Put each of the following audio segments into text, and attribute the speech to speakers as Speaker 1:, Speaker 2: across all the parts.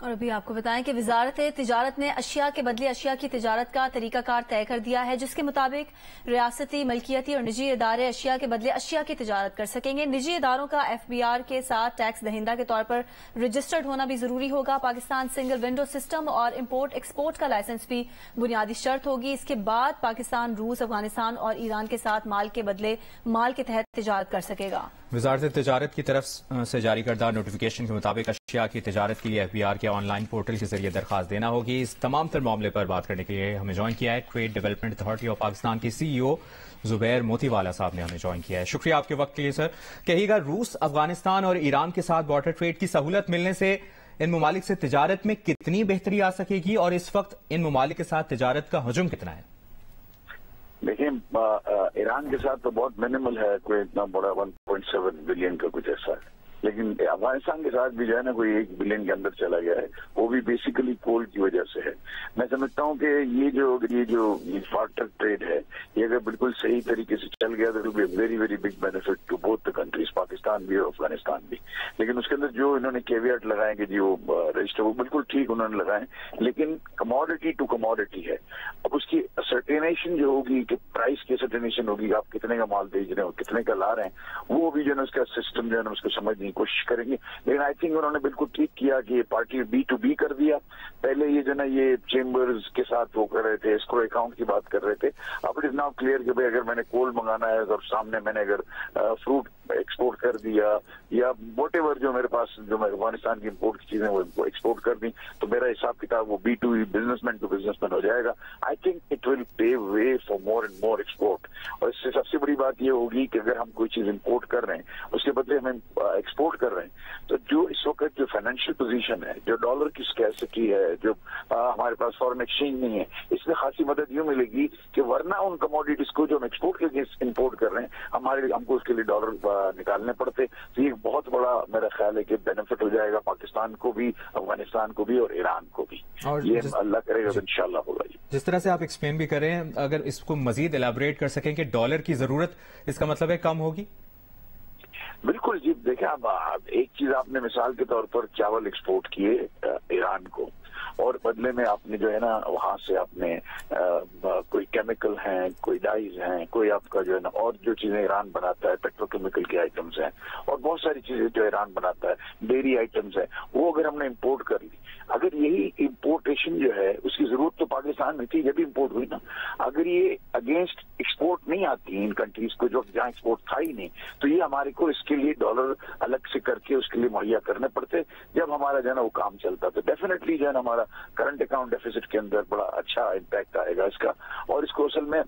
Speaker 1: اور ابھی آپ کو بتائیں کہ وزارت تجارت نے اشیاء کے بدلے اشیاء کی تجارت کا طریقہ کار طے کر دیا ہے، جس کے مطابق ریاستی، ملکیتی اور نجی ادارے اشیاء کے بدلے اشیاء کی تجارت کر سکیں گے۔ نجی اداروں کا FBR کے ساتھ ٹیکس دہندہ کے طور پر رجسٹرڈ ہونا بھی ضروری ہوگا۔ پاکستان سنگل ونڈو سسٹم اور امپورٹ ایکسپورٹ کا لائسنس بھی بنیادی شرط ہوگی۔ اس کے بعد پاکستان روس، افغانستان اور ایران کے ساتھ مال کے بدلے مال کے تحت تجارت کر سکے گا۔
Speaker 2: وزارت تجارت کی طرف سے جاری کردہ نوٹیفیکیشن کے مطابق اشیاء کی تجارت کے لیے FBR کے آن لائن پورٹل کے ذریعے درخواست دینا ہوگی۔ اس تمام تر معاملے پر بات کرنے کے لیے ہمیں جوائن کیا ہے trade development authority of Pakistan کے CEO زبیر موتی والا صاحب نے ہمیں جوائن کیا ہے۔ شکریہ آپ کے وقت کے لیے سر۔ کہیے گا، روس، افغانستان اور ایران کے ساتھ بارڈر ٹریڈ کی سہولت ملنے سے ان ممالک سے تجارت میں کتنی بہتری آ سکے گی، اور اس وقت ان ممالک کے ساتھ تجارت کا حجم کتنا ہے؟
Speaker 3: دیکھیں، ایران کے ساتھ تو بہت منیمل ہے، کوئی اتنا بڑا 1.7 بلین کا کچھ ایسا ہے، لیکن افغانستان کے ساتھ بھی جو ہے نا کوئی 1 بلین کے اندر چلا گیا ہے، وہ بھی بیسیکلی کول کی وجہ سے ہے۔ میں سمجھتا ہوں کہ یہ جو بارٹر ٹریڈ ہے، یہ اگر بالکل صحیح طریقے سے چل گیا تو very very big benefit to both the countries, Pakistan بھی اور افغانستان بھی۔ لیکن اس کے اندر جو انہوں نے کیویٹ لگائے کہ جی وہ رجسٹر، وہ بالکل ٹھیک انہوں نے لگائے، لیکن کموڈٹی ٹو کموڈٹی ہے۔ اب اس کی سرٹینیشن جو ہوگی کہ پرائس کی سرٹینیشن ہوگی، آپ کتنے کا مال بھیج رہے ہیں اور کتنے کا لا رہے ہیں، وہ بھی جو ہے نا اس کا سسٹم جو ہے نا اس کو سمجھنے کی کوشش کریں گے۔ لیکن آئی تھنک انہوں نے بالکل ٹھیک کیا کہ یہ پارٹی B2B کر دیا۔ پہلے یہ جو ہے نا یہ چیمبرز کے ساتھ وہ کر رہے تھے، اسکرو اکاؤنٹ کی بات کر رہے تھے۔ اب اٹ از ناؤ کلیئر کہ بھائی اگر میں نے کول منگانا ہے اور سامنے میں نے اگر فروٹ ایکسپورٹ کر دیا یا واٹ ایور جو میرے پاس جو میں افغانستان کی امپورٹ کی چیزیں وہ ایکسپورٹ کر دیں، تو میرا حساب کتاب وہ B2B businessman to businessman ہو جائے گا۔ I think it will pave way for more and more export. اور اس سے سب سے بڑی بات یہ ہوگی کہ اگر ہم کوئی چیز امپورٹ کر رہے ہیں اس کے بدلے ہمیں ایکسپورٹ کر رہے ہیں، تو جو اس وقت جو فائنینشیل پوزیشن ہے، جو ڈالر کی اسکیرسٹی ہے، جو ہمارے پاس فارن ایکسچینج نہیں ہے، اس میں خاصی مدد یوں ملے گی کہ ورنہ ان کموڈیٹیز کو جو ہم ایکسپورٹ کے امپورٹ کر رہے ہیں ہم کو اس کے لیے ڈالر نکالنے پڑتے۔ تو یہ بہت بڑا میرا خیال ہے کہ بینیفٹ ہو جائے گا پاکستان کو بھی، افغانستان کو بھی اور ایران کو بھی، اور یہ اللہ کرے گا انشاءاللہ ہوگا۔
Speaker 2: جس طرح سے آپ ایکسپلین بھی کریں، اگر اس کو مزید ایلیبریٹ کر سکیں کہ ڈالر کی ضرورت اس کا مطلب ہے کم ہوگی؟
Speaker 3: بالکل جی، دیکھیں اب ایک چیز آپ نے مثال کے طور پر چاول ایکسپورٹ کیے ایران کو، اور بدلے میں آپ نے جو ہے نا وہاں سے آپ نے کوئی کیمیکل ہیں، کوئی ڈائز ہیں، کوئی آپ کا جو ہے نا اور جو چیزیں ایران بناتا ہے، پیٹروکیمیکل کے آئٹمز ہیں اور بہت ساری چیزیں جو ایران بناتا ہے، ڈیری آئٹمز ہیں، وہ اگر ہم نے امپورٹ کر لی، اگر یہی امپورٹیشن جو ہے اس کی ضرورت تو پاکستان میں تھی جب امپورٹ ہوئی نا، اگر یہ اگینسٹ ایکسپورٹ نہیں آتی ان کنٹریز کو جو جہاں ایکسپورٹ تھا ہی نہیں، تو یہ ہمارے کو اس کے لیے ڈالر الگ سے کر کے اس کے لیے مہیا کرنے پڑتے جب ہمارا جو ہے نا وہ کام چلتا۔ تو ڈیفینیٹلی جو ہے نا ہمارا کرنٹ اکاؤنٹ ڈیفیسٹ کے اندر بڑا اچھا امپیکٹ آئے گا اس کا، اور اس کو اصل میں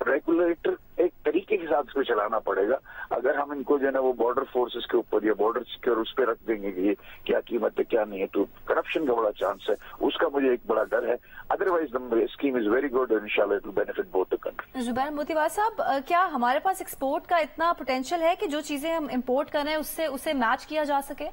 Speaker 3: ریگولیٹر ایک طریقے کے ساتھ اس کو چلانا پڑے گا۔ اگر ہم ان کو جو ہے نا وہ بارڈر فورسز کے اوپر یا بارڈر سیکیور اس پہ رکھ دیں گے کہ یہ کیا قیمت ہے کیا نہیں ہے، تو کرپشن کا بڑا چانس ہے، اس کا مجھے ایک بڑا ڈر ہے۔ Otherwise scheme is very good, انشاءاللہ it will benefit both the country.
Speaker 1: Zubair Motiwala صاحب، کیا ہمارے پاس ایکسپورٹ کا اتنا پوٹینشیل ہے کہ جو چیزیں ہم امپورٹ کر رہے ہیں اسے میچ کیا جا سکے؟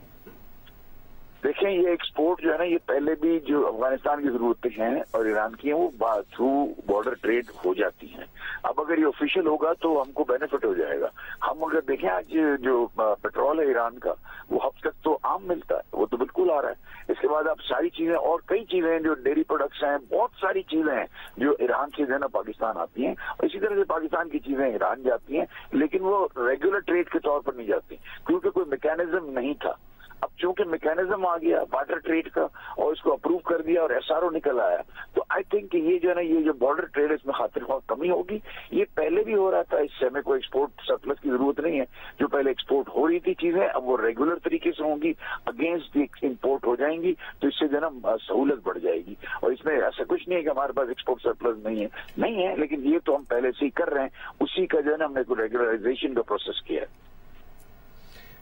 Speaker 3: دیکھیں، یہ ایکسپورٹ جو ہے نا یہ پہلے بھی جو افغانستان کی ضرورتیں ہیں اور ایران کی ہیں وہ تھرو بارڈر ٹریڈ ہو جاتی ہیں۔ اب اگر یہ آفیشیل ہوگا تو ہم کو بینیفٹ ہو جائے گا۔ ہم اگر دیکھیں آج جو پیٹرول ہے ایران کا وہ اب تک تو عام ملتا ہے، وہ تو بالکل آ رہا ہے۔ اس کے بعد اب ساری چیزیں اور کئی چیزیں ہیں جو ڈیری پروڈکٹس ہیں، بہت ساری چیزیں ہیں جو ایران سے جو ہے نا پاکستان آتی ہیں، اور اسی طرح سے پاکستان کی چیزیں ایران جاتی ہیں، لیکن وہ ریگولر ٹریڈ کے طور پر نہیں جاتی کیونکہ کوئی میکینزم نہیں تھا۔ اب چونکہ میکینزم آ گیا بارڈر ٹریڈ کا اور اس کو اپروو کر دیا اور SRO نکل آیا، تو آئی تھنک کہ یہ جو ہے نا یہ جو بارڈر ٹریڈ ہے اس میں خاطر خواہ کمی ہوگی۔ یہ پہلے بھی ہو رہا تھا، اس سے ہمیں کوئی ایکسپورٹ سرپلس کی ضرورت نہیں ہے۔ جو پہلے ایکسپورٹ ہو رہی تھی چیزیں اب وہ ریگولر طریقے سے ہوں گی، اگینسٹ امپورٹ ہو جائیں گی، تو اس سے جو ہے نا سہولت بڑھ جائے گی۔ اور اس میں ایسا کچھ نہیں ہے کہ ہمارے پاس ایکسپورٹ سرپلس نہیں ہے، لیکن یہ تو ہم پہلے سے ہی کر رہے ہیں، اسی کا جو ہے نا ہم نے ریگولرائزیشن کا پروسیس کیا ہے۔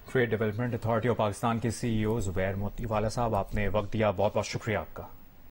Speaker 2: Trade development authority of Pakistan کے CEO زبیر موتی والا صاحب، آپ نے وقت دیا، بہت بہت شکریہ آپ کا۔